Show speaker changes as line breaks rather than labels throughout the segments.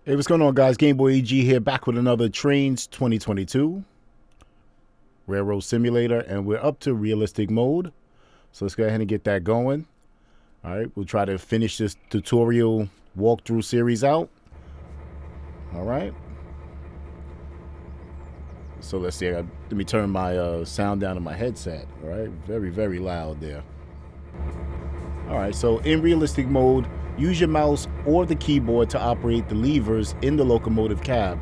Hey, what's going on, guys? GameboyEG here, back with another Trainz 2022 Railroad Simulator, and we're up to realistic mode. So let's go ahead and get that going. All right, we'll try to finish this tutorial walkthrough series out. All right. So let's see. Let me turn my sound down in my headset. All right, very, very loud there. All right, so in realistic mode, use your mouse or the keyboard to operate the levers in the locomotive cab.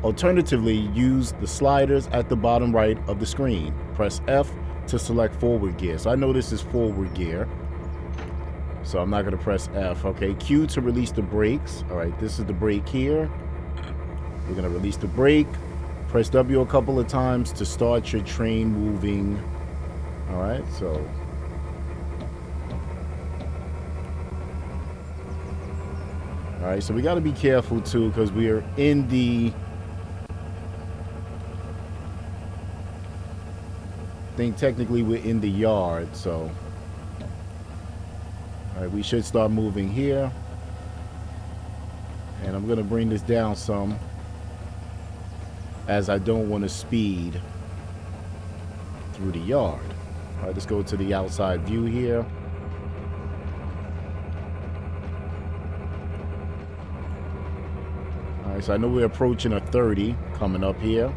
Alternatively, use the sliders at the bottom right of the screen. Press F to select forward gear. So I know this is forward gear, so I'm not going to press F. Okay, Q to release the brakes. All right, this is the brake here. We're going to release the brake. Press W a couple of times to start your train moving. All right, so all right, so we got to be careful too, because we are in the, I think technically we're in the yard, so all right, we should start moving here, and I'm gonna bring this down some, as I don't want to speed through the yard. All right, let's go to the outside view here. All right, so I know we're approaching a 30 coming up here.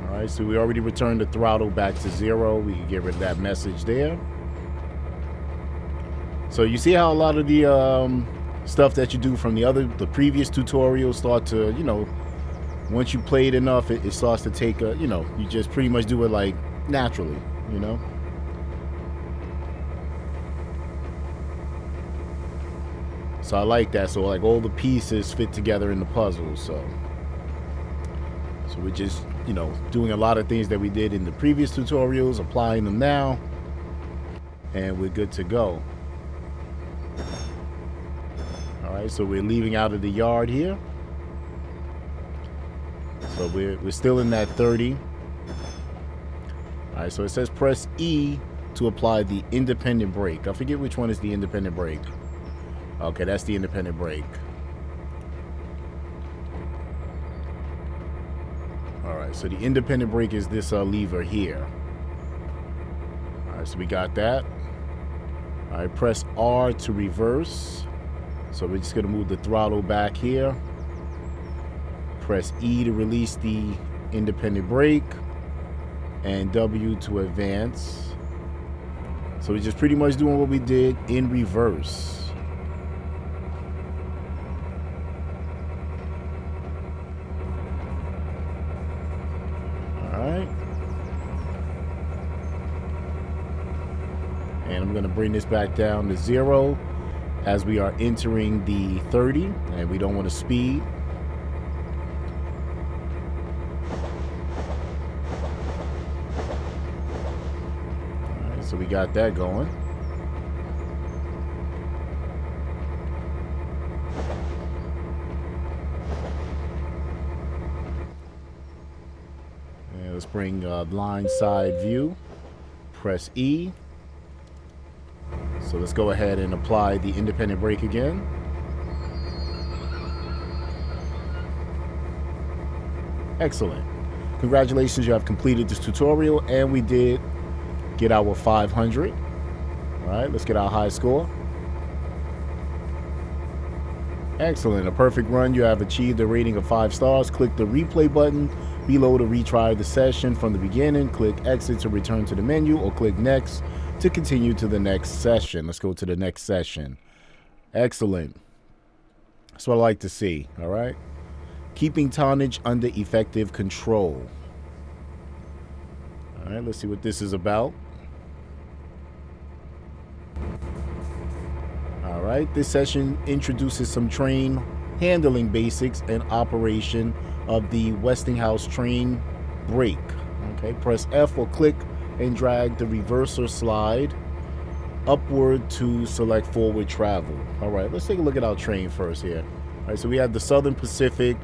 All right, so we already returned the throttle back to 0. We can get rid of that message there. So you see how a lot of the stuff that you do from the previous tutorials start to, you know, once you play it enough, it starts to take a, you know, you just pretty much do it like naturally, you know. So I like that. So like all the pieces fit together in the puzzle. So we're just, you know, doing a lot of things that we did in the previous tutorials, applying them now, and we're good to go. All right, so we're leaving out of the yard here. So we're still in that 30. All right, so it says press E to apply the independent brake. I forget which one is the independent brake. Okay, that's the independent brake. All right, so the independent brake is this lever here. All right, so we got that. All right, press R to reverse. So we're just gonna move the throttle back here. Press E to release the independent brake, and W to advance. So we're just pretty much doing what we did in reverse. All right. And I'm gonna bring this back down to 0 as we are entering the 30, and we don't want to speed. So we got that going. And let's bring line side view. Press E. So let's go ahead and apply the independent brake again. Excellent. Congratulations, you have completed this tutorial, and we did get our 500. All right, let's get our high score. Excellent, a perfect run. You have achieved a rating of 5 stars. Click the replay button below to retry the session from the beginning. Click exit to return to the menu, or click next to continue to the next session. Let's go to the next session. Excellent. That's what I like to see. All right, keeping tonnage under effective control. All right, let's see what this is about. All right, this session introduces some train handling basics and operation of the Westinghouse train brake. Okay, press F or click and drag the reverser slide upward to select forward travel. All right, let's take a look at our train first here. All right, so we have the Southern Pacific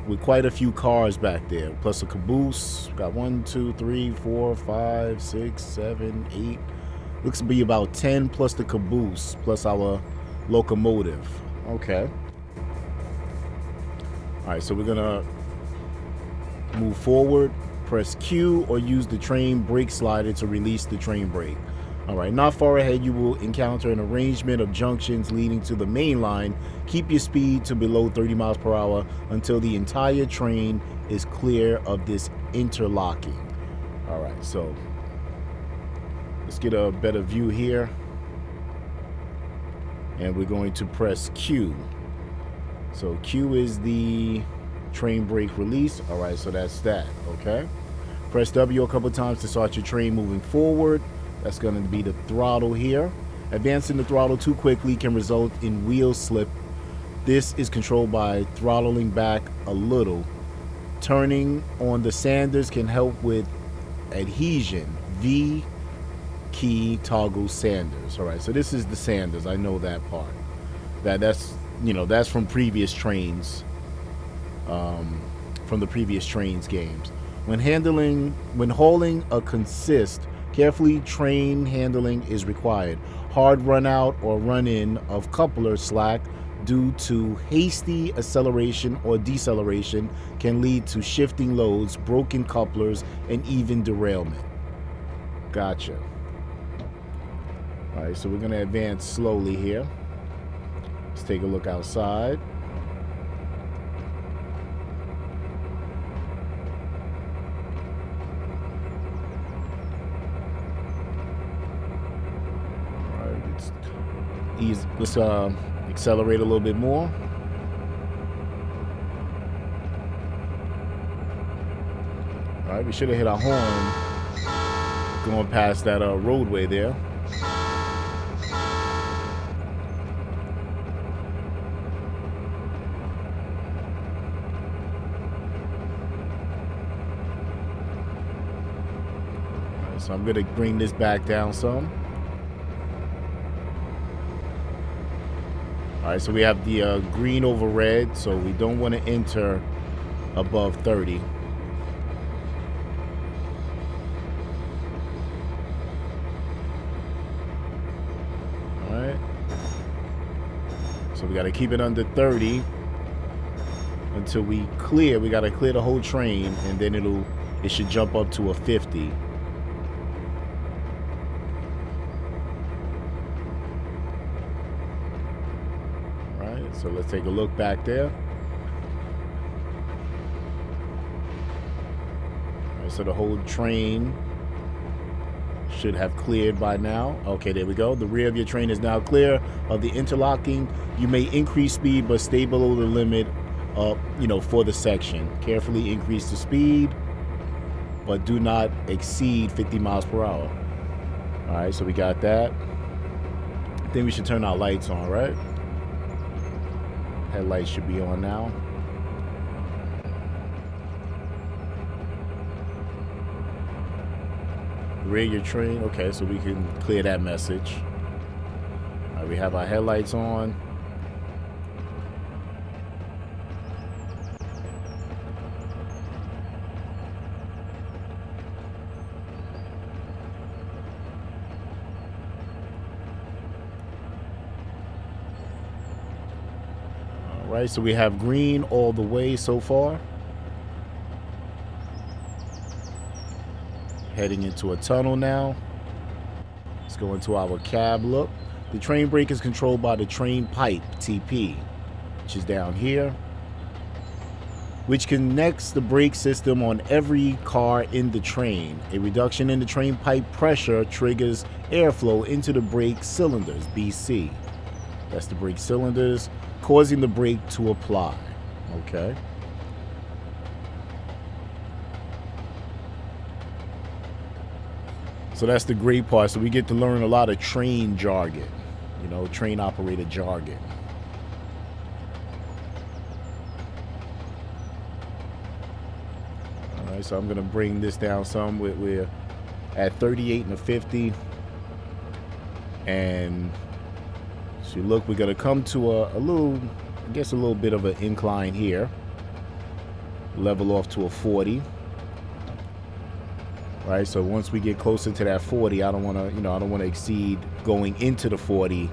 with quite a few cars back there, plus a caboose. Got 1, 2, 3, 4, 5, 6, 7, 8. Looks to be about 10 plus the caboose, plus our locomotive. Okay. All right, so we're gonna move forward, press Q, or use the train brake slider to release the train brake. All right, not far ahead, you will encounter an arrangement of junctions leading to the main line. Keep your speed to below 30 miles per hour until the entire train is clear of this interlocking. All right, so let's get a better view here. And we're going to press Q. So Q is the train brake release. All right, so that's that, okay? Press W a couple times to start your train moving forward. That's going to be the throttle here. Advancing the throttle too quickly can result in wheel slip. This is controlled by throttling back a little. Turning on the sanders can help with adhesion. V key toggle sanders. All right, so this is the sanders. I know that part. That's that's from previous trains, from the previous trains games. When hauling a consist, carefully train handling is required. Hard run out or run in of coupler slack due to hasty acceleration or deceleration can lead to shifting loads, broken couplers, and even derailment. Gotcha. All right, so we're going to advance slowly here. Let's take a look outside. Let's accelerate a little bit more. All right, we should have hit our horn going past that roadway there. All right, so I'm going to bring this back down some. All right, so we have the green over red, so we don't want to enter above 30. All right. So we got to keep it under 30 until we clear. We got to clear the whole train, and then it should jump up to a 50. So let's take a look back there. All right, so the whole train should have cleared by now. Okay, there we go. The rear of your train is now clear of the interlocking. You may increase speed, but stay below the limit, for the section. Carefully increase the speed, but do not exceed 50 miles per hour. All right, so we got that. I think we should turn our lights on, right? Headlights should be on now. Rear your train. Okay, so we can clear that message. All right, we have our headlights on. Right, so we have green all the way so far. Heading into a tunnel now. Let's go into our cab look. The train brake is controlled by the train pipe, TP, which is down here, which connects the brake system on every car in the train. A reduction in the train pipe pressure triggers airflow into the brake cylinders, BC. That's the brake cylinders, causing the brake to apply. Okay. So that's the great part. So we get to learn a lot of train jargon, train operator jargon. All right, so I'm going to bring this down some. We're at 38 and a 50. And so look, we're going to come to a little bit of an incline here. level off to a 40. Right, so once we get closer to that 40, I don't want to, I don't want to exceed going into the 40,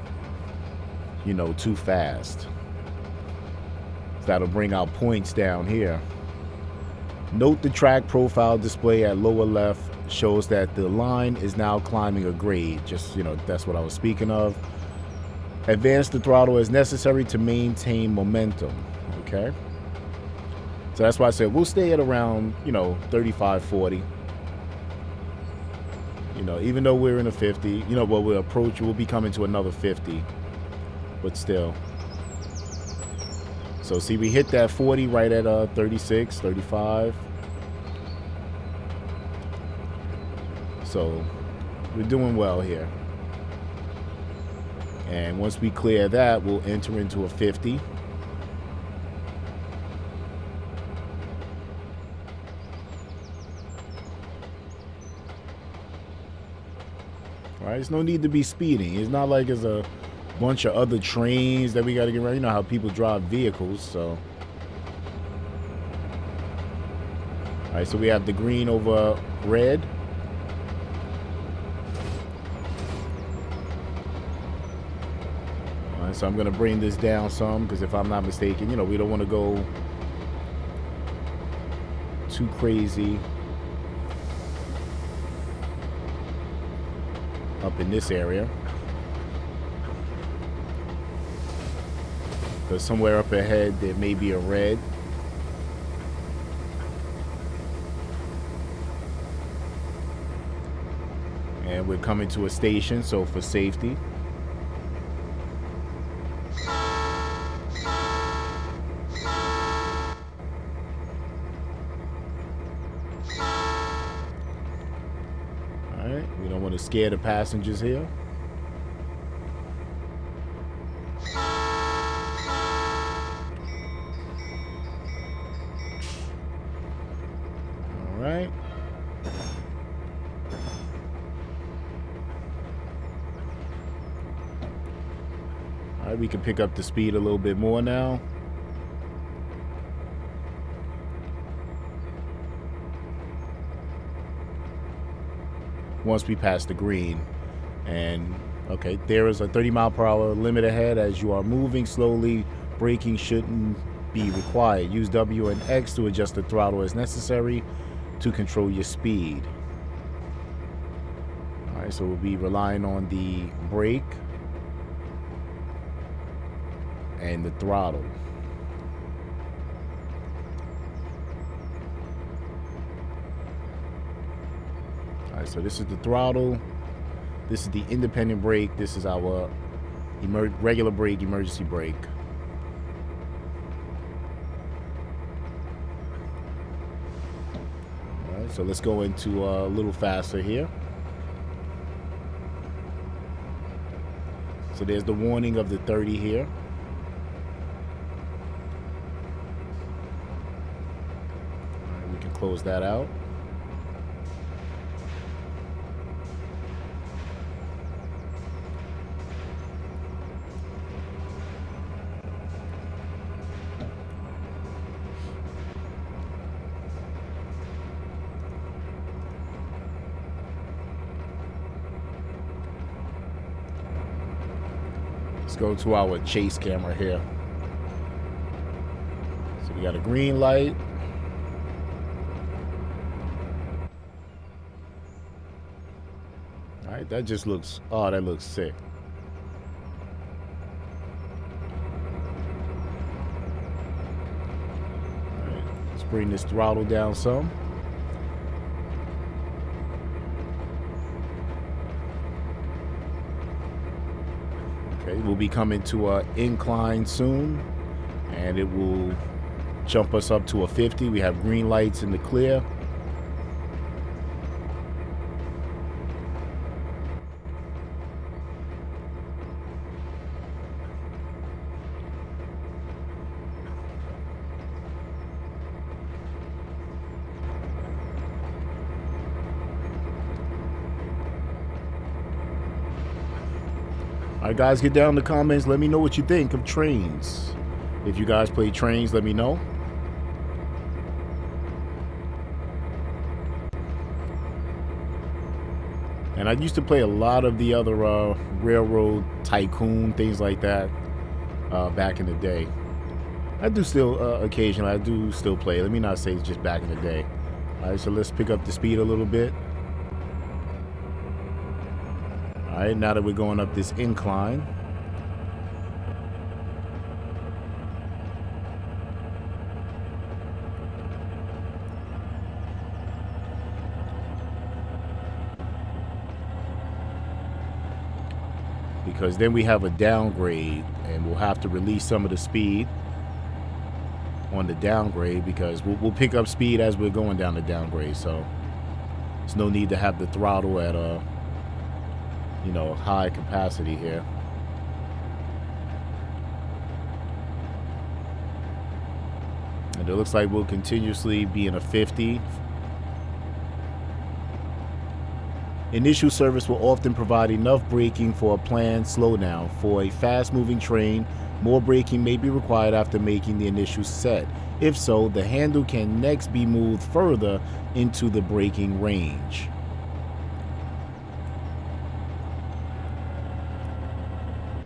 too fast. So that'll bring our points down here. Note the track profile display at lower left shows that the line is now climbing a grade. Just, that's what I was speaking of. Advance the throttle as necessary to maintain momentum. Okay. So that's why I said we'll stay at around, 35, 40. Even though we're in a 50, we'll be coming to another 50, but still. So see, we hit that 40 right at 36, 35. So we're doing well here. And once we clear that, we'll enter into a 50. All right, there's no need to be speeding. It's not like there's a bunch of other trains that we got to get around. You know how people drive vehicles, so. All right, so we have the green over red. All right, so I'm going to bring this down some because if I'm not mistaken, we don't want to go too crazy up in this area. Because somewhere up ahead there may be a red. And we're coming to a station, so for safety. Alright, we don't want to scare the passengers here. Alright. Alright, we can pick up the speed a little bit more now. Once we pass the green. And okay, there is a 30-mile-per-hour limit ahead. As you are moving slowly, braking shouldn't be required. Use W and X to adjust the throttle as necessary to control your speed. All right, so we'll be relying on the brake and the throttle. All right, so this is the throttle. This is the independent brake. This is our regular brake, emergency brake. All right, so let's go into a little faster here. So there's the warning of the 30 here. All right, we can close that out. Let's go to our chase camera here. So we got a green light. All right, that just looks, oh, that looks sick. All right, let's bring this throttle down some. Okay, we'll be coming to an incline soon, and it will jump us up to a 50. We have green lights in the clear. All right, guys, get down in the comments. Let me know what you think of Trainz. If you guys play Trainz, let me know. And I used to play a lot of the other Railroad Tycoon, things like that, back in the day. I do still, occasionally, I do still play. Let me not say it's just back in the day. All right, so let's pick up the speed a little bit. All right, now that we're going up this incline. Because then we have a downgrade and we'll have to release some of the speed on the downgrade, because we'll pick up speed as we're going down the downgrade. So there's no need to have the throttle at you know, high capacity here. And it looks like we'll continuously be in a 50. Initial service will often provide enough braking for a planned slowdown. For a fast-moving train, more braking may be required after making the initial set. If so, the handle can next be moved further into the braking range.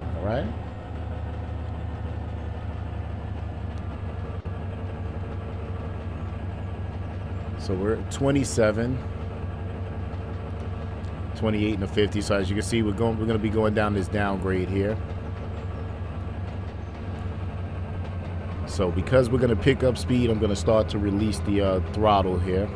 All right. So we're at 27. 28 and a 50. So as you can see, we're going to be going down this downgrade here. So because we're going to pick up speed, I'm going to start to release the throttle here.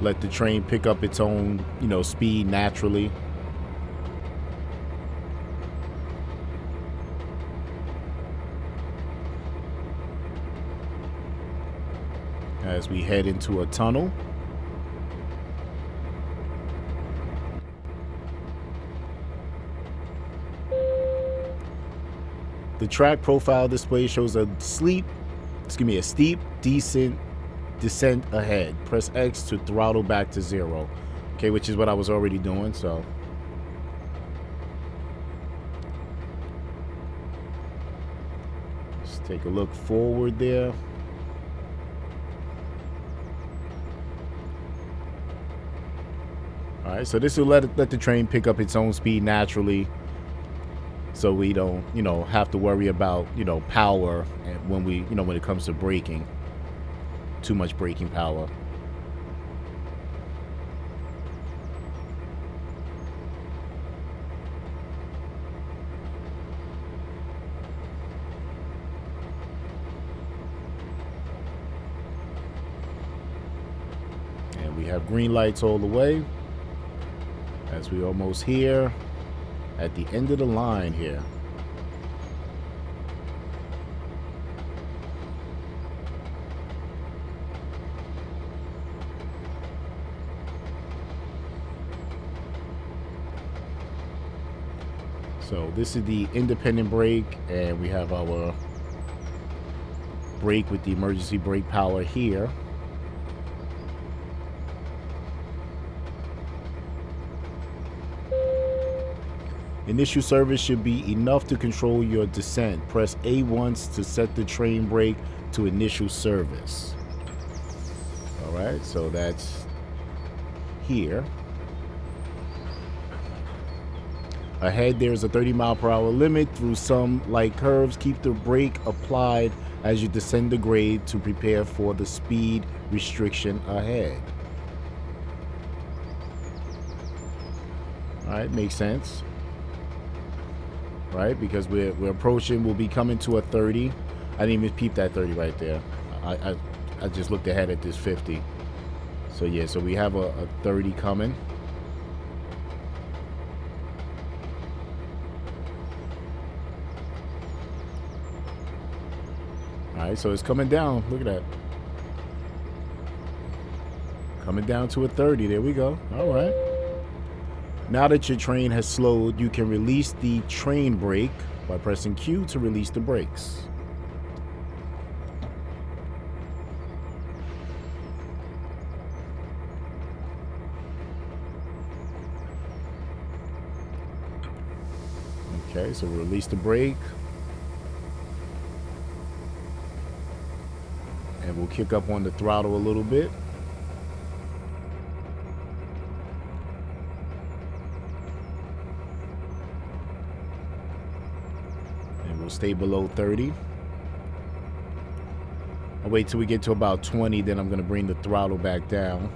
Let the train pick up its own, you know, speed naturally. As we head into a tunnel. The track profile display shows a steep, decent descent ahead. Press X to throttle back to 0. Okay, which is what I was already doing, so. Let's take a look forward there. All right, so this will let the train pick up its own speed naturally, so we don't, you know, have to worry about, you know, power and when we, you know, when it comes to braking, too much braking power. And we have green lights all the way. As we almost here at the end of the line here. So this is the independent brake, and we have our brake with the emergency brake power here. Initial service should be enough to control your descent. Press A once to set the train brake to initial service. All right, so that's here. Ahead, there's a 30-mile-per-hour limit through some light curves. Keep the brake applied as you descend the grade to prepare for the speed restriction ahead. All right, makes sense. Right, because we're approaching, we'll be coming to a 30. I didn't even peep that 30 right there. I just looked ahead at this 50. So yeah, so we have a 30 coming. All right, so it's coming down. Look at that. Coming down to a 30. There we go. All right. Now that your train has slowed, you can release the train brake by pressing Q to release the brakes. Okay, so release the brake. And we'll kick up on the throttle a little bit. And we'll stay below 30. I'll wait till we get to about 20, then I'm going to bring the throttle back down.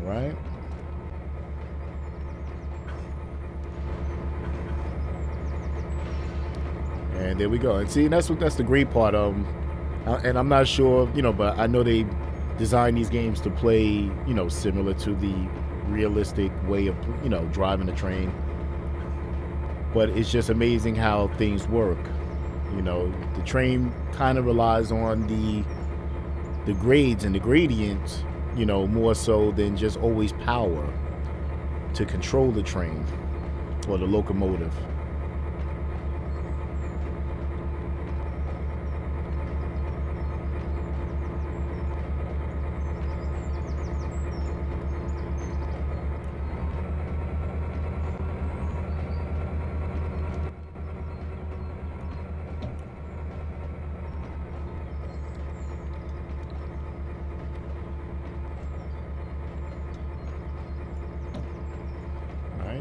All right. And there we go. And see, that's the great part. And I'm not sure, you know, but I know they designed these games to play, you know, similar to the realistic way of, you know, driving the train. But it's just amazing how things work. You know, the train kind of relies on the grades and the gradients, you know, more so than just always power to control the train or the locomotive.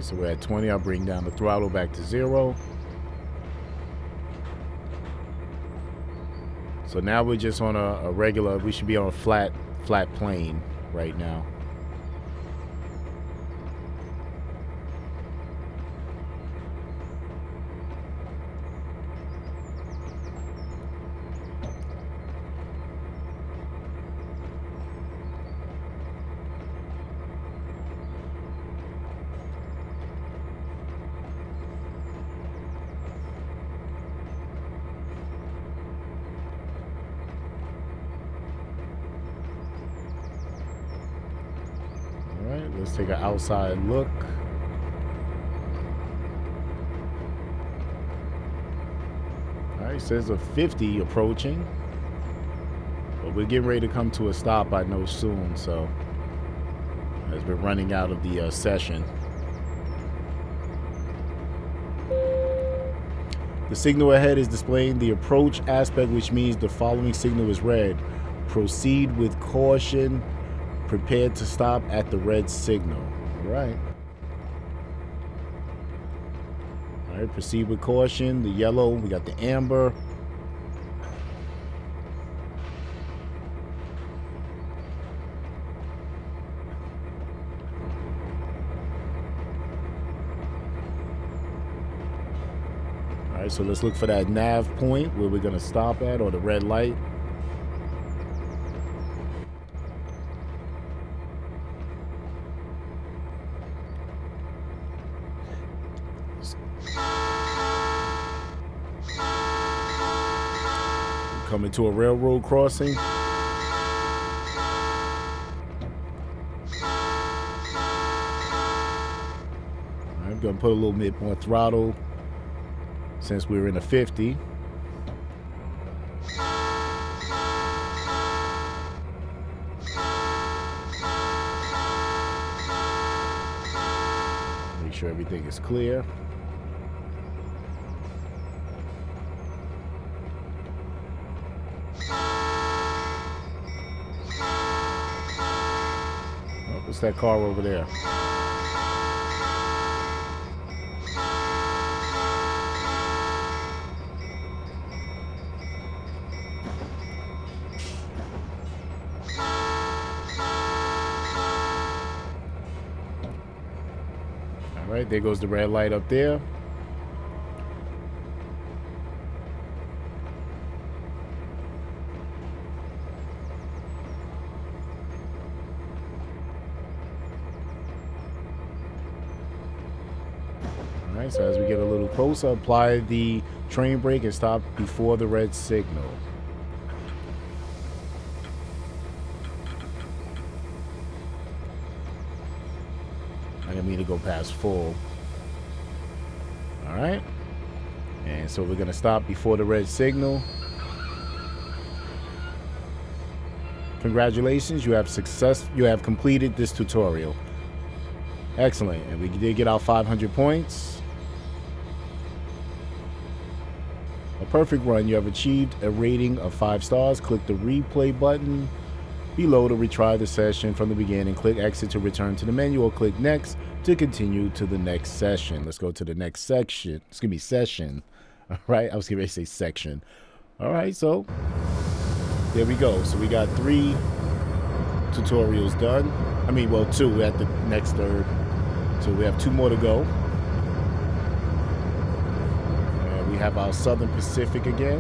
So we're at 20. I'll bring down the throttle back to 0. So now we're just on a regular, we should be on a flat plane right now. Let's take an outside look. All right, says a 50 approaching. But we're getting ready to come to a stop, I know, soon. So, as we're running out of the session. The signal ahead is displaying the approach aspect, which means the following signal is red. Proceed with caution. Prepared to stop at the red signal. All right. All right, proceed with caution. The yellow, we got the amber. All right, so let's look for that nav point where we're going to stop at, or the red light. Coming to a railroad crossing. I'm going to put a little bit more throttle since we're in a 50. Make sure everything is clear. What's that car over there? All right, there goes the red light up there. So as we get a little closer, apply the train brake and stop before the red signal. I didn't mean to go past full. All right. And so we're going to stop before the red signal. Congratulations, you have completed this tutorial. Excellent. And we did get our 500 points. A perfect run. You have achieved a rating of 5 stars. Click the replay button below to retry the session from the beginning. Click exit to return to the menu, or click next to continue to the next session. Let's go to the next section. It's going to be session. All right. I was going to say section. All right. So there we go. So we got 3 tutorials done. I mean, well, 2. We're at the next third. So we have 2 more to go. And we have our Southern Pacific again.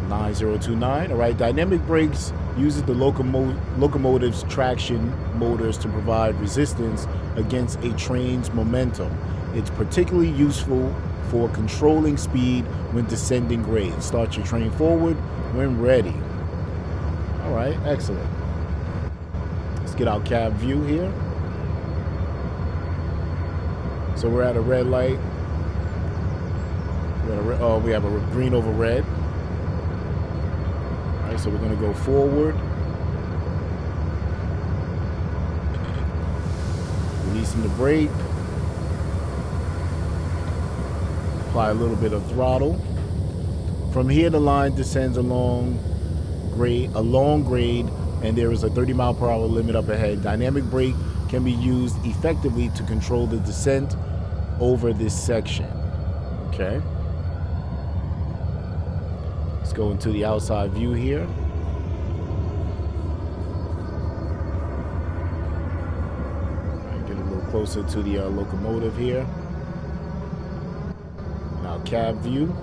9029. All right. Dynamic brakes uses the locomotive's traction motors to provide resistance against a train's momentum. It's particularly useful for controlling speed when descending grades. Start your train forward when ready. All right, excellent. Let's get our cab view here. So we're at a red light. We have a green over red. All right, so we're going to go forward. Releasing the brake. Apply a little bit of throttle. From here, the line descends along a long grade, and there is a 30-mile-per-hour limit up ahead. Dynamic brake can be used effectively to control the descent over this section. Okay. Let's go into the outside view here. Get a little closer to the locomotive here. Now cab view.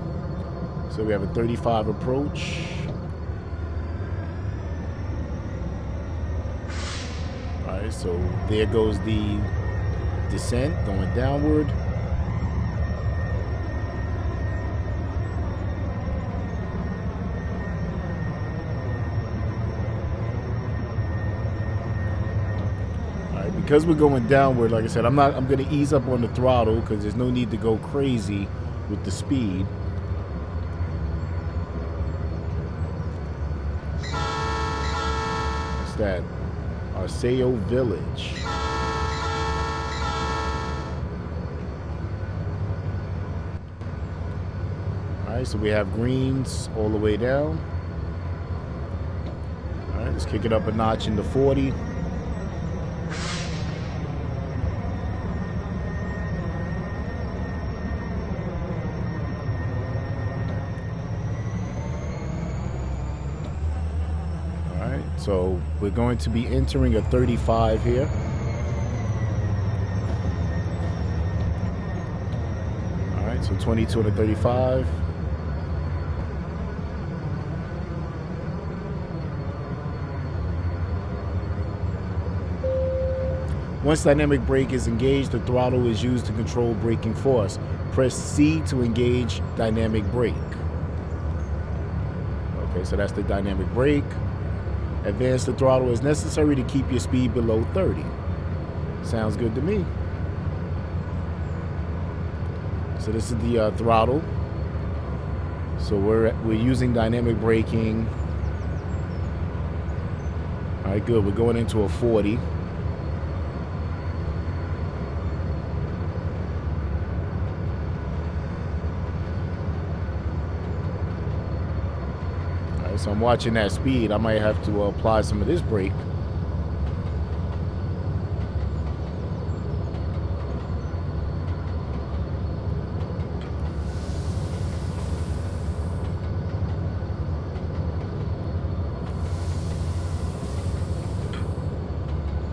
So we have a 35 approach. All right, so there goes the descent going downward. Because we're going downward, like I said, I'm going to ease up on the throttle because there's no need to go crazy with the speed. What's that? Arceo Village. All right, so we have greens all the way down. All right, let's kick it up a notch into 40. So we're going to be entering a 35 here. All right, so 22 and a 35. Once dynamic brake is engaged, the throttle is used to control braking force. Press C to engage dynamic brake. Okay, so that's the dynamic brake. Advance the throttle as necessary to keep your speed below 30. Sounds good to me. So this is the throttle. So we're using dynamic braking. All right, good. We're going into a 40. So I'm watching that speed. I might have to apply some of this brake.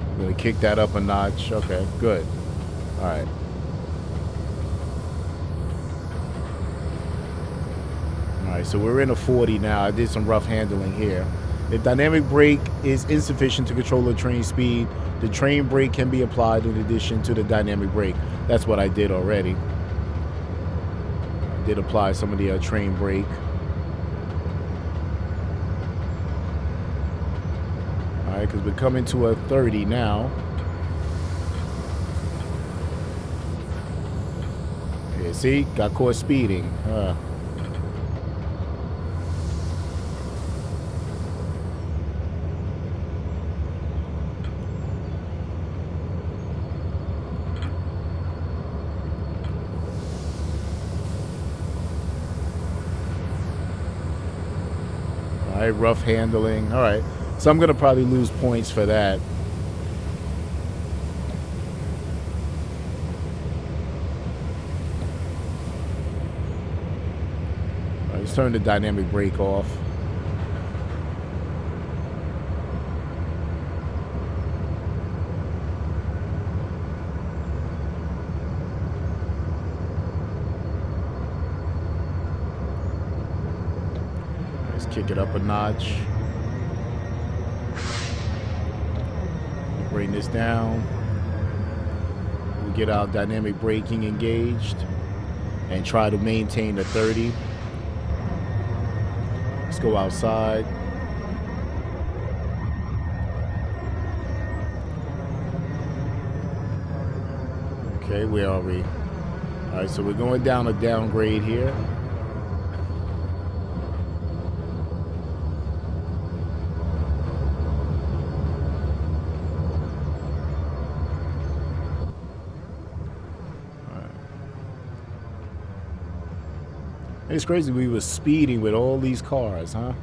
I'm gonna kick that up a notch. Okay, good. All right. Alright, so we're in a 40 now. I did some rough handling here. If dynamic brake is insufficient to control the train speed, the train brake can be applied in addition to the dynamic brake. That's what I did already. I did apply some of the train brake. Alright, because we're coming to a 30 now. Yeah, see? Got caught speeding. right, rough handling. All right, so I'm gonna probably lose points for that. All right, let's turn the dynamic brake off. Let's kick it up a notch. Bring this down. We get our dynamic braking engaged and try to maintain the 30. Let's go outside. Okay, where are we? All right, so we're going down a downgrade here. It's crazy we were speeding with all these cars, huh?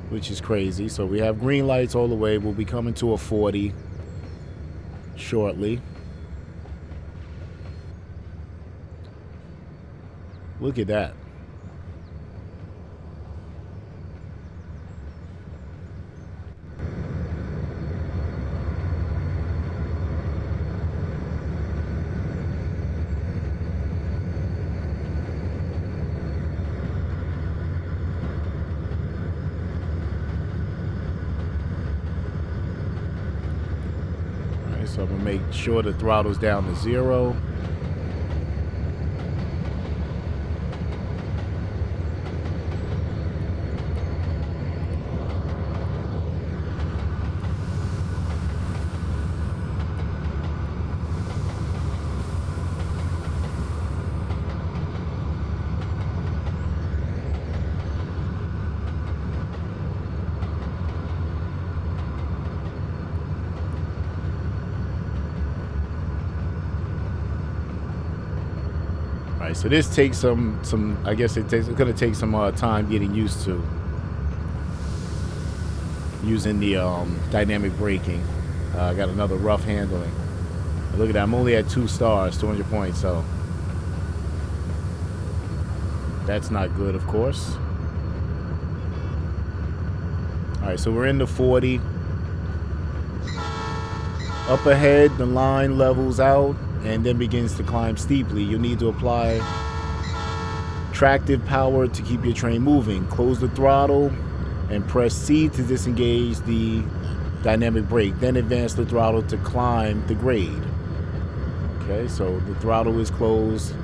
Which is crazy. So we have green lights all the way. We'll be coming to a 40 shortly. Look at that. So I'm gonna make sure the throttle's down to 0. So this takes some I guess it's gonna take some time getting used to using the dynamic braking. I got another rough handling. Look at that, I'm only at 2 stars, 200 points, so that's not good, of course. All right, so we're in the 40. Up ahead, the line levels out and then begins to climb steeply. You'll need to apply tractive power to keep your train moving. Close the throttle and press C to disengage the dynamic brake. Then advance the throttle to climb the grade. Okay, so the throttle is closed.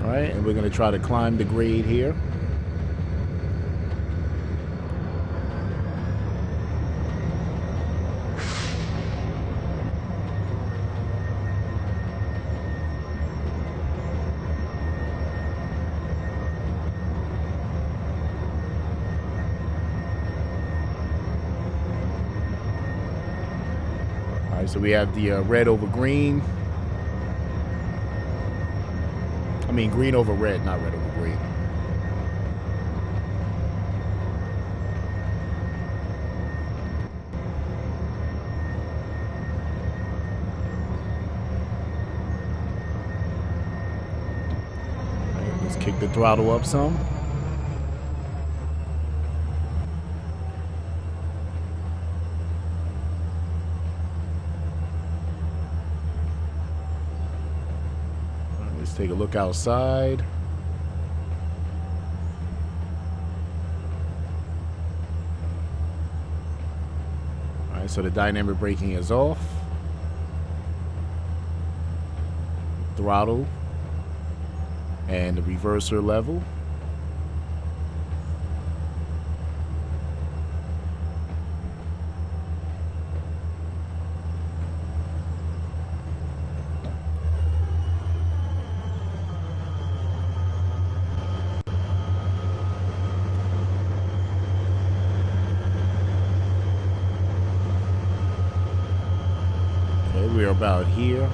All right, and we're going to try to climb the grade here. So we have the red over green. I mean green over red, not red over green. All right, let's kick the throttle up some. Take a look outside. All right, so the dynamic braking is off. Throttle and the reverser level. we're about here.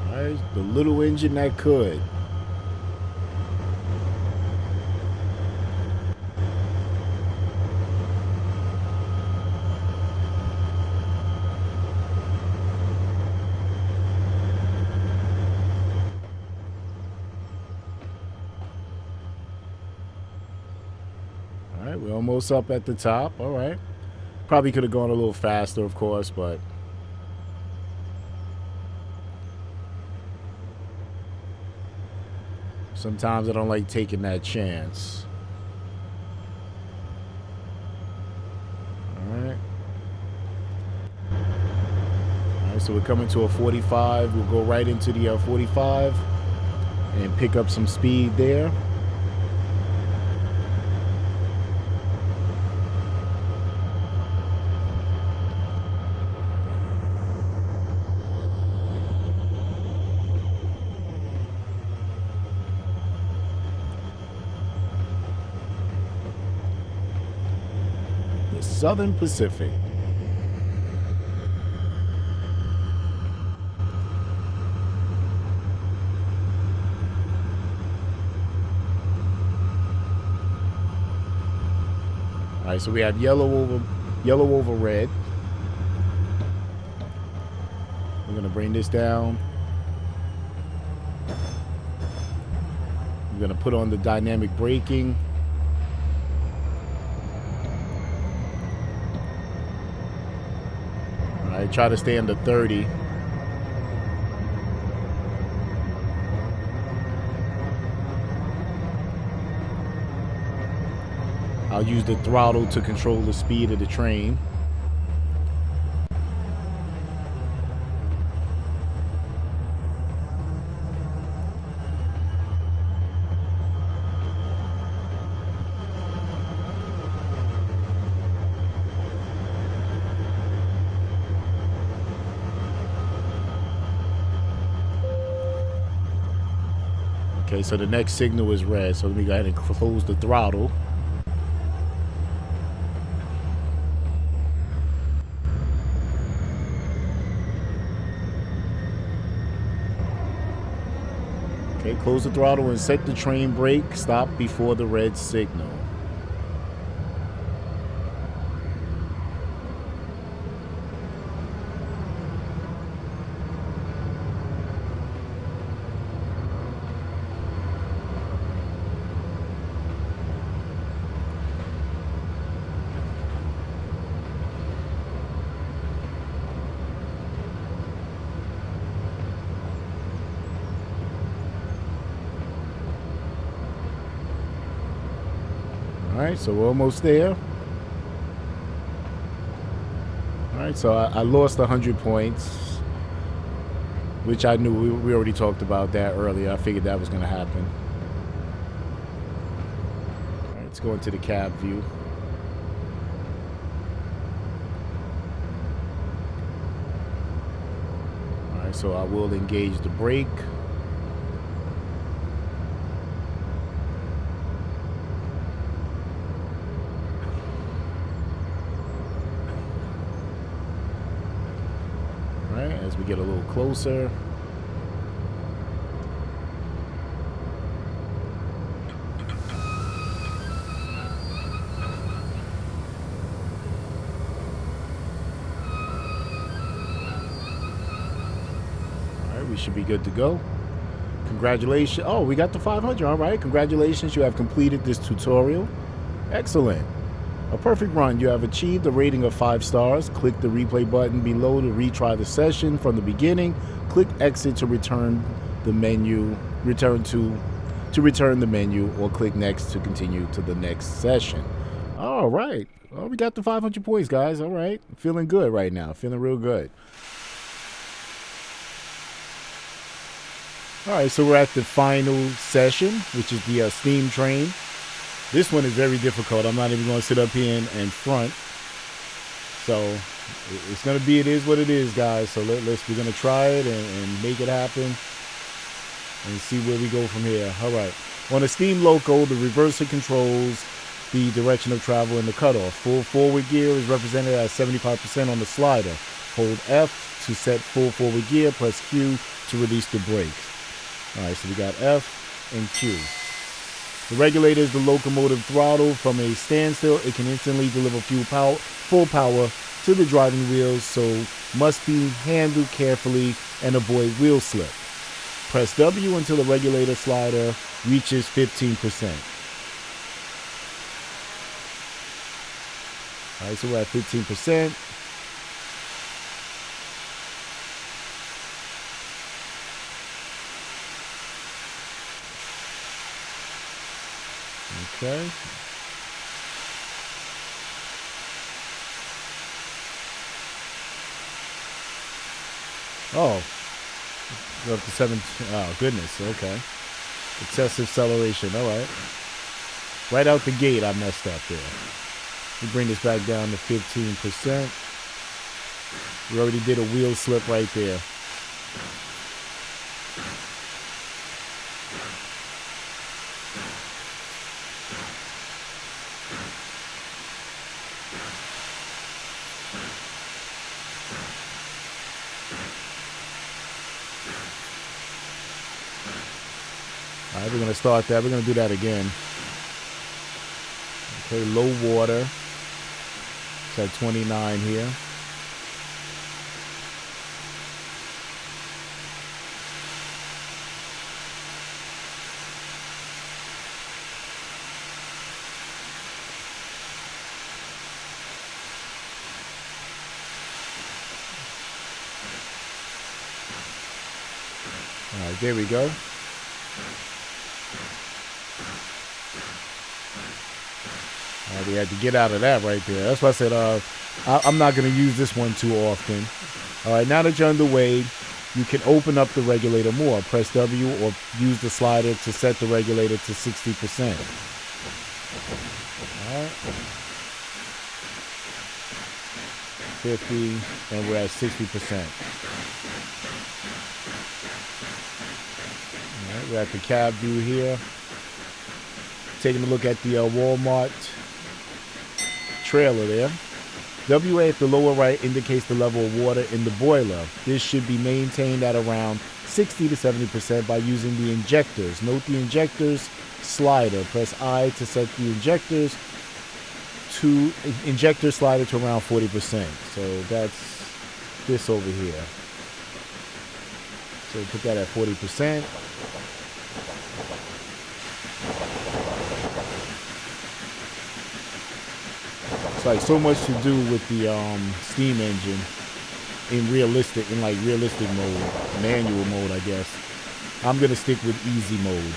All right, the little engine that could. All right, we're almost up at the top. All right. Probably could have gone a little faster, of course, but sometimes I don't like taking that chance. All right. All right, so we're coming to a 45. We'll go right into the 45 and pick up some speed there. Southern Pacific. All right, so we have yellow over red. We're gonna bring this down. We're gonna put on the dynamic braking. I try to stay under 30. I'll use the throttle to control the speed of the train. Okay, so the next signal is red, so let me go ahead and close the throttle. Okay, close the throttle and set the train brake. Stop before the red signal. All right, so we're almost there. All right, so I lost 100 points, which I knew. We already talked about that earlier. I figured that was going to happen. All right, let's go into the cab view. All right, so I will engage the brake. As we get a little closer. All right, we should be good to go. Congratulations. Oh, we got the 500. All right, congratulations. You have completed this tutorial. Excellent. A perfect run. You have achieved a rating of 5 stars. Click the replay button below to retry the session from the beginning. Click exit to return the menu, return the menu, or click next to continue to the next session. All right. Well, we got the 500 points, guys. All right. Feeling good right now. Feeling real good. All right, so we're at the final session, which is the steam train. This one is very difficult. I'm not even going to sit up here and front. So It's gonna be, it is what it is, guys. So we're gonna try it and make it happen and see where we go from here. All right. On a steam loco, the reverser controls the direction of travel in the cutoff. Full forward gear is represented as 75% on the slider. Hold F to set full forward gear. Press Q to release the brakes. All right, so we got F and Q. The regulator is the locomotive throttle. From a standstill, it can instantly deliver full power to the driving wheels, so must be handled carefully and avoid wheel slip. Press W until the regulator slider reaches 15%. All right, so we're at 15%. Okay. Oh, we're up to 7. Oh, goodness. Okay. Excessive acceleration. All right. Right out the gate, I messed up there. We bring this back down to 15%. We already did a wheel slip right there. All right, we're going to start that. We're going to do that again. Okay, low water. It's at 29 here. All right, there we go. We had to get out of that right there. That's why I said I'm not going to use this one too often. All right, now that you're underway, you can open up the regulator more. Press W or use the slider to set the regulator to 60%. All right. 50, and we're at 60%. All right, we're at the cab view here. Taking a look at the Walmart trailer there. WA at the lower right indicates the level of water in the boiler. This should be maintained at around 60 to 70% by using the injectors. Note the injectors slider. Press I to set the injector slider to around 40%. So that's this over here. So put that at 40%. It's like so much to do with the steam engine in realistic mode, manual mode, I guess. I'm gonna stick with easy mode.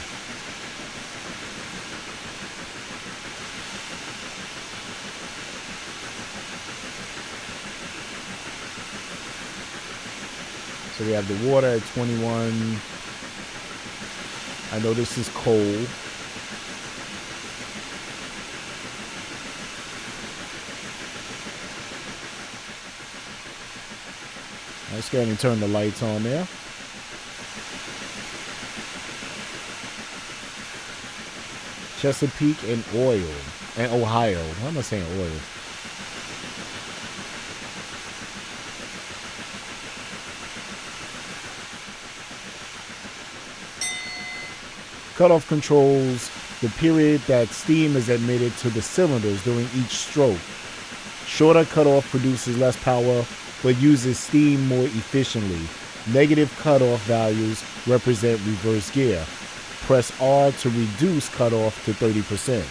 So we have the water at 21. I know this is cold. Let's go ahead and turn the lights on there. Chesapeake and Ohio. Why am I saying oil? Cutoff controls the period that steam is admitted to the cylinders during each stroke. Shorter cutoff produces less power but uses steam more efficiently. Negative cutoff values represent reverse gear. Press R to reduce cutoff to 30%.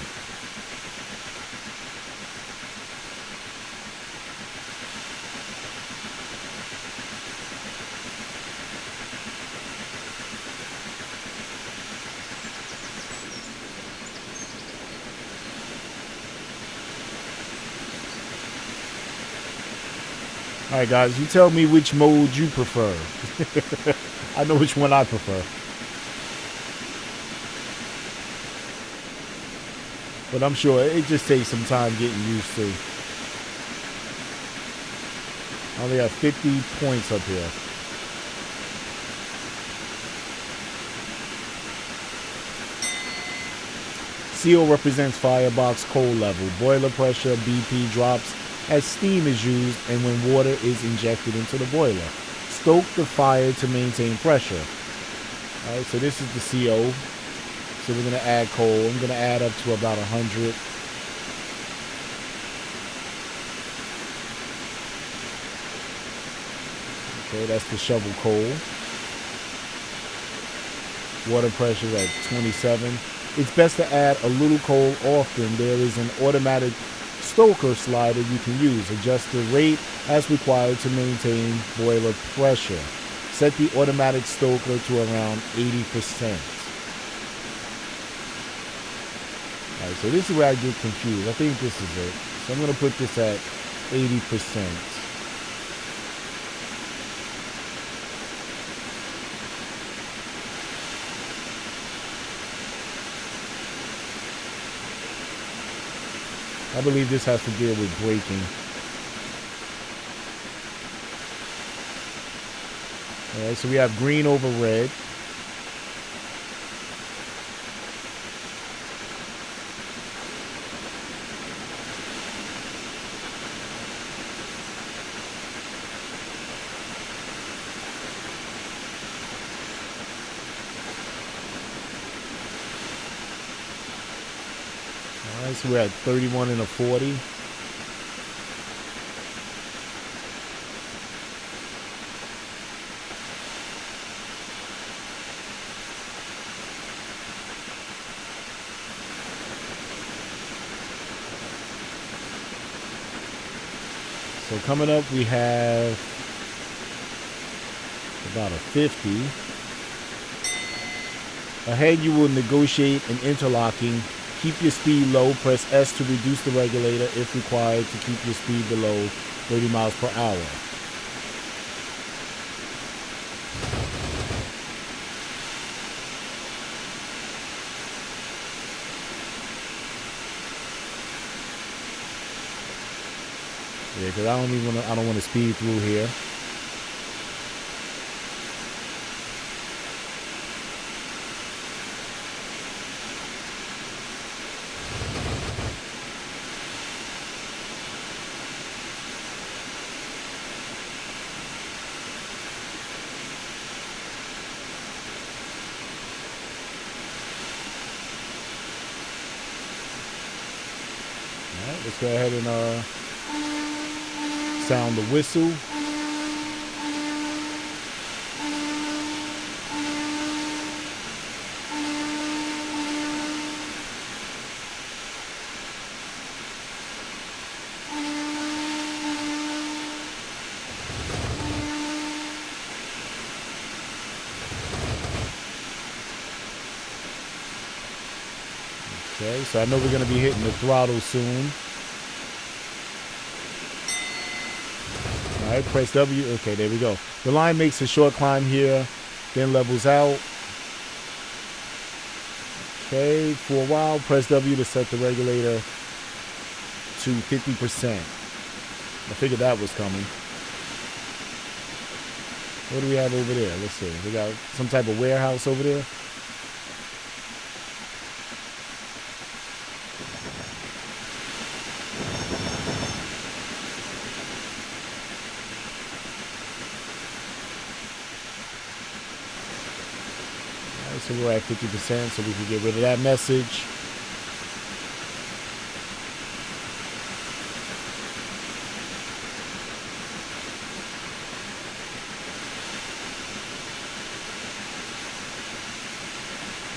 All right, guys, you tell me which mode you prefer. I know which one I prefer. But I'm sure it just takes some time getting used to. I only have 50 points up here. CO represents firebox cold level. Boiler pressure, BP, drops as steam is used and when water is injected into the boiler. Stoke the fire to maintain pressure. All right, so this is the CO. So we're going to add coal. I'm going to add up to about 100. Okay, that's the shovel coal. Water pressure at 27. It's best to add a little coal often. There is an automatic stoker slider you can use. Adjust the rate as required to maintain boiler pressure. Set the automatic stoker to around 80%. All right, so this is where I get confused. I think this is it. So I'm going to put this at 80%. I believe this has to deal with braking. All right, so we have green over red. All right, so we're at 31 and a 40. So coming up, we have about a 50. Ahead, you will negotiate an interlocking. Keep your speed low. Press S to reduce the regulator if required to keep your speed below 30 miles per hour. Yeah, because I don't want to speed through here. Let's go ahead and sound the whistle. Okay, so I know we're going to be hitting the throttle soon. All right, press W. Okay, there we go. The line makes a short climb here, then levels out. Okay, for a while, press W to set the regulator to 50%. I figured that was coming. What do we have over there? Let's see. We got some type of warehouse over there. So we're at 50%, so we can get rid of that message.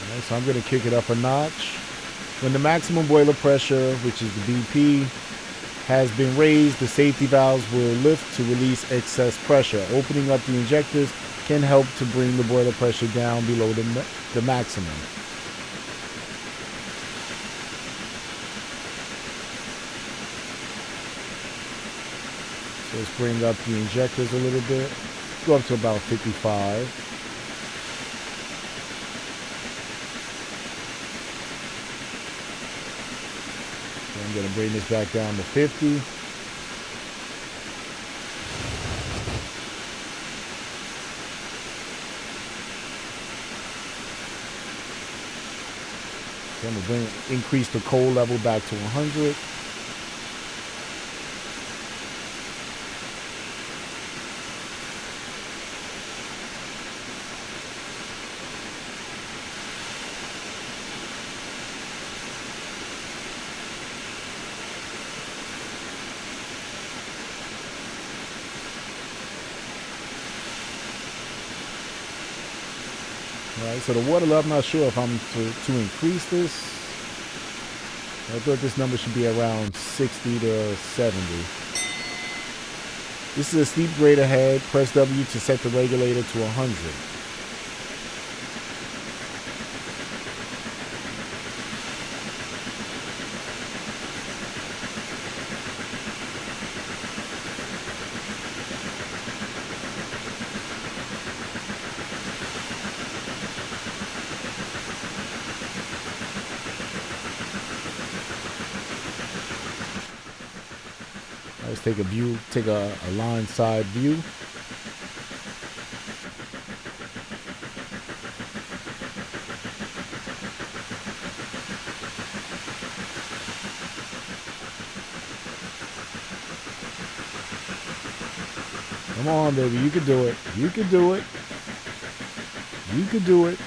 All right, so I'm going to kick it up a notch. When the maximum boiler pressure, which is the BP, has been raised, the safety valves will lift to release excess pressure. Opening up the injectors can help to bring the boiler pressure down below the maximum. So let's bring up the injectors a little bit. Go up to about 55. So I'm going to bring this back down to 50. Okay, I'm going to increase the coal level back to 100. All right, so the water level, I'm not sure if I'm to increase this. I thought this number should be around 60 to 70. This is a steep grade ahead. Press W to set the regulator to 100. Let's take a view, take a line side view. Come on, baby, you can do it. You can do it. You can do it.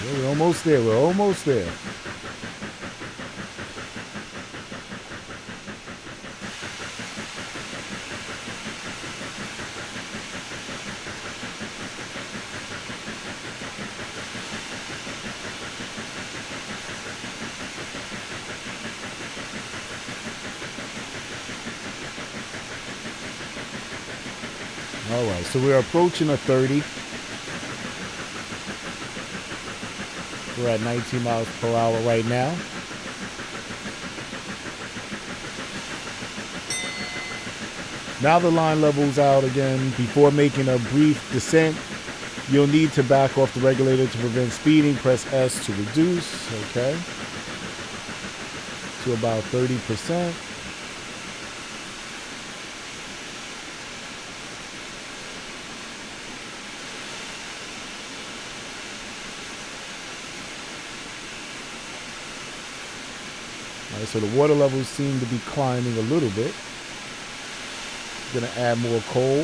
We're almost there. We're almost there. All right, so we're approaching a 30. We're at 19 miles per hour right now. Now the line level's out again. Before making a brief descent, you'll need to back off the regulator to prevent speeding. Press S to reduce, okay, to about 30%. All right, so the water levels seem to be climbing a little bit. Gonna add more coal.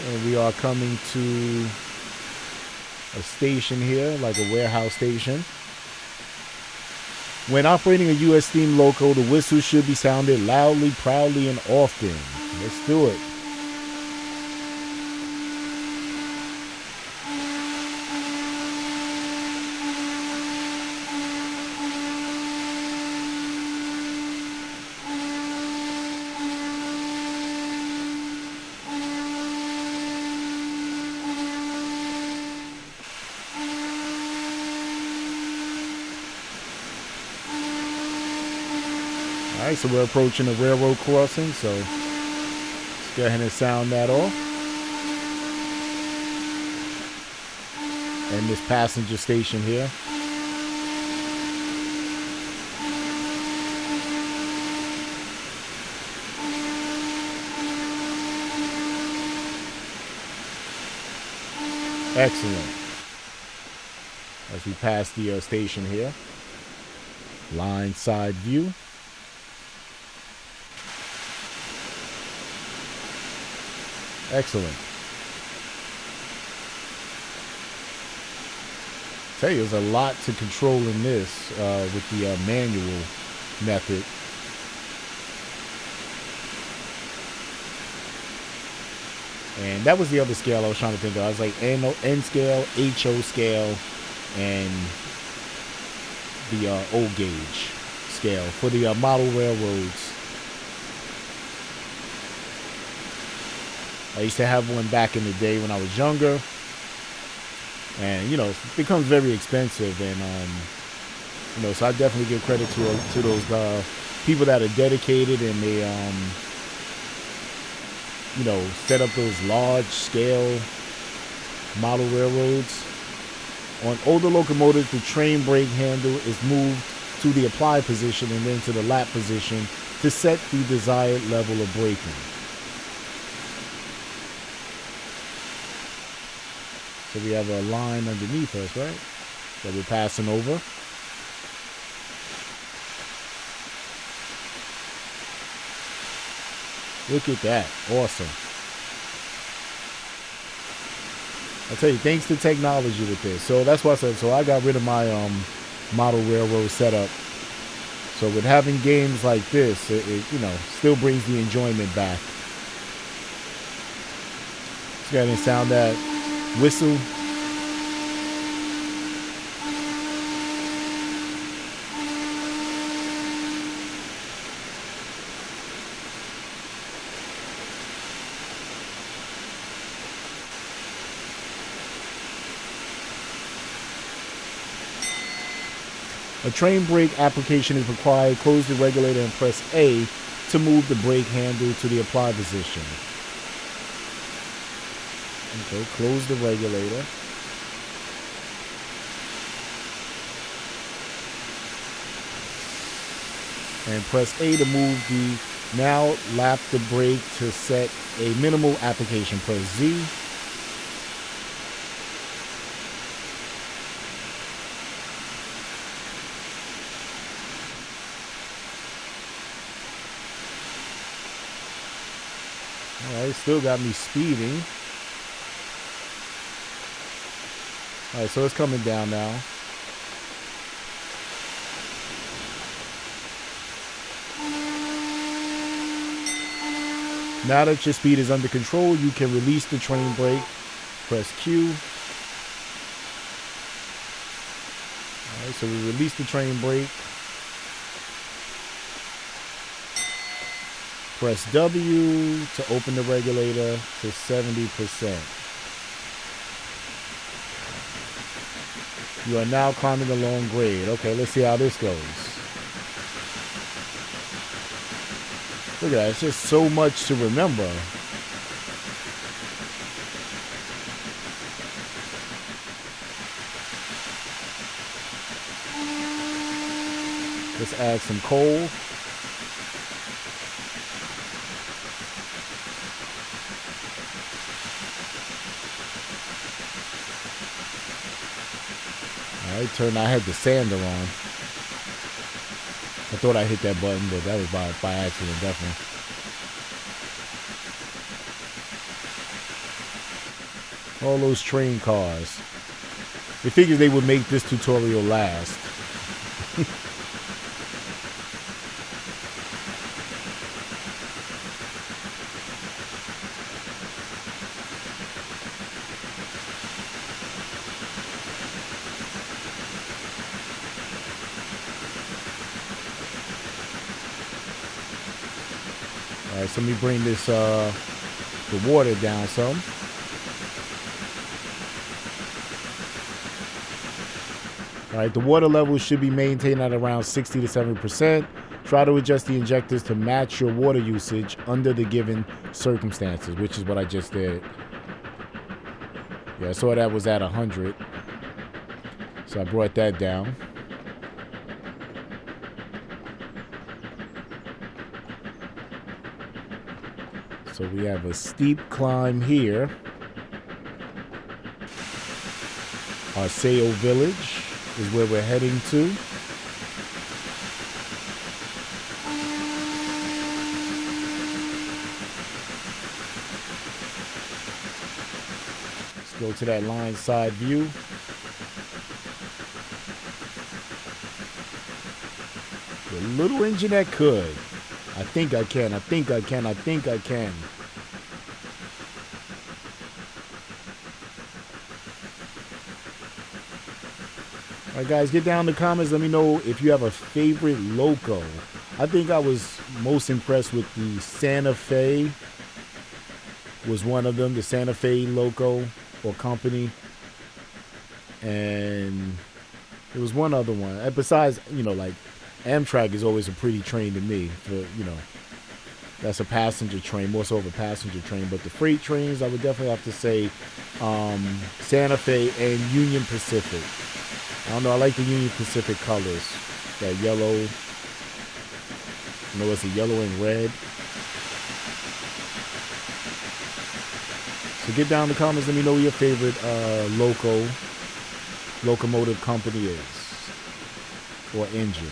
And we are coming to a station here, like a warehouse station. When operating a U.S. steam loco, the whistle should be sounded loudly, proudly, and often. Let's do it. All right, so we're approaching a railroad crossing, so let's go ahead and sound that off. And this passenger station here. Excellent. As we pass the station here. Line side view. Excellent. Tell you, there's a lot to control in this with the manual method. And that was the other scale I was trying to think of. I was like N scale, HO scale, and the O gauge scale for the model railroads. I used to have one back in the day when I was younger, and you know, it becomes very expensive, and You know, so I definitely give credit to those people that are dedicated, and they you know, set up those large scale model railroads. On older locomotives, the train brake handle is moved to the apply position and then to the lap position to set the desired level of braking. So we have a line underneath us, right, that we're passing over. Look at that. Awesome. I tell you, thanks to technology with this. So that's why I said, so I got rid of my model railroad setup. So with having games like this, it you know, still brings the enjoyment back. Let's go ahead and sound that whistle. A train brake application is required. Close the regulator and press A to move the brake handle to the apply position. Okay, close the regulator. And press A to move the, now lap the brake to set a minimal application. Press Z. Alright, still got me speeding. Alright, so it's coming down now. Now that your speed is under control, you can release the train brake. Press Q. Alright, so we release the train brake. Press W to open the regulator to 70%. You are now climbing the long grade. Okay, let's see how this goes. Look at that. It's just so much to remember. Let's add some coal. I had the sander on. I thought I hit that button, but that was by accident, definitely. All those train cars. They figured they would make this tutorial last. Alright, so let me bring this the water down some. Alright, the water level should be maintained at around 60 to 70%. Try to adjust the injectors to match your water usage under the given circumstances, which is what I just did. Yeah, I saw that was at 100. So I brought that down. So we have a steep climb here. Arceo Village is where we're heading to. Let's go to that line side view. The little engine that could. I think I can, I think I can, I think I can. Alright guys, get down in the comments. Let me know if you have a favorite loco. I think I was most impressed with the Santa Fe. Was one of them, the Santa Fe loco or company. And There was one other one. And besides, you know, like Amtrak is always a pretty train to me. For you know, that's a passenger train, more so of a passenger train. But the freight trains, I would definitely have to say Santa Fe and Union Pacific. I don't know. I like the Union Pacific colors. That yellow. You know, it's a yellow and red. So get down in the comments. Let me know what your favorite locomotive company is, or engine.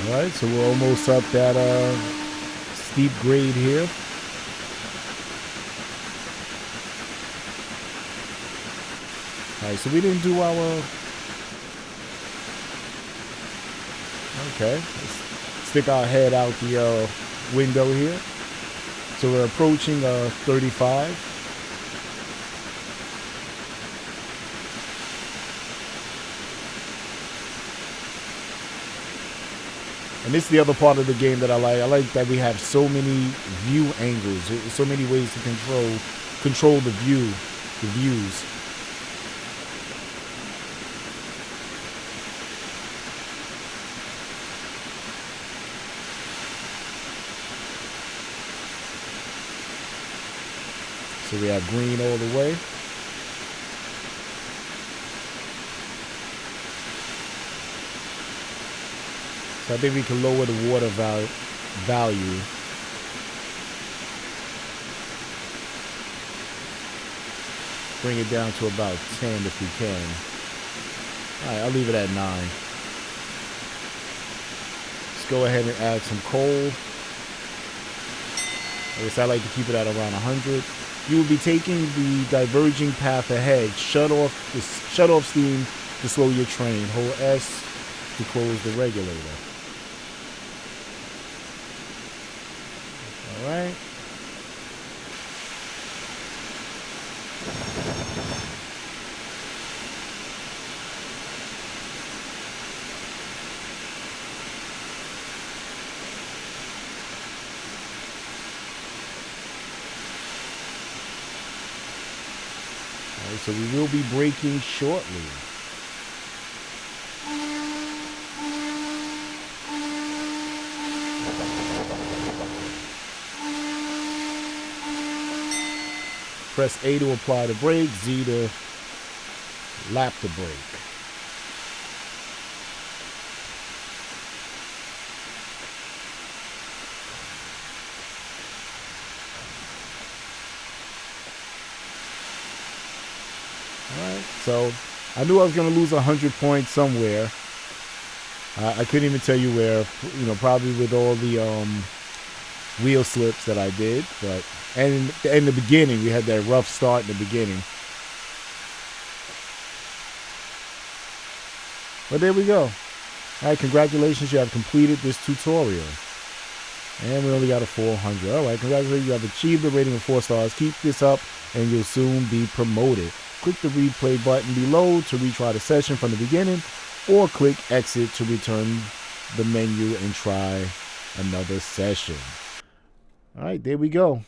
All right, so we're almost up that steep grade here. All right, so we didn't do our... Okay, let's stick our head out the window here. So we're approaching 35. And this is the other part of the game that I like. I like that we have so many view angles, so many ways to control the views. So we have green all the way. So I think we can lower the water value. Bring it down to about 10 if we can. All right, I'll leave it at 9. Let's go ahead and add some coal. I guess I like to keep it at around 100. You will be taking the diverging path ahead. Shut off steam to slow your train. Hold S to close the regulator. All right. All right, so we will be braking shortly. Press A to apply the brake, Z to lap the brake. All right, so I knew I was going to lose 100 points somewhere. I couldn't even tell you where, you know, probably with all the wheel slips that I did, but and in the beginning we had that rough start in the beginning. But there we go. All right, congratulations, you have completed this tutorial. And we only got a 400. All right, congratulations, you have achieved the rating of 4 stars. Keep this up and you'll soon be promoted. Click the replay button below to retry the session from the beginning, or click exit to return the menu and try another session. All right, there we go.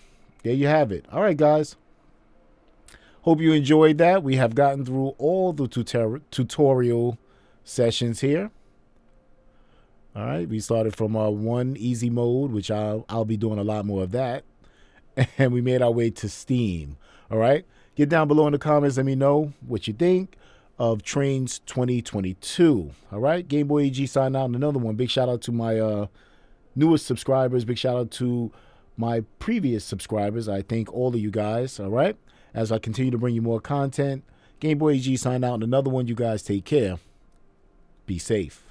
There you have it. All right, guys. Hope you enjoyed that. We have gotten through all the tutorial sessions here. All right, we started from one easy mode, which I'll be doing a lot more of that. And we made our way to Steam. All right, get down below in the comments. Let me know what you think of Trainz 2022. All right, GameboyEG signing out. Another one. Big shout out to my newest subscribers. Big shout out to my previous subscribers. I thank all of you guys. All right, as I continue to bring you more content. GameboyEG sign out. And another one. You guys take care. Be safe.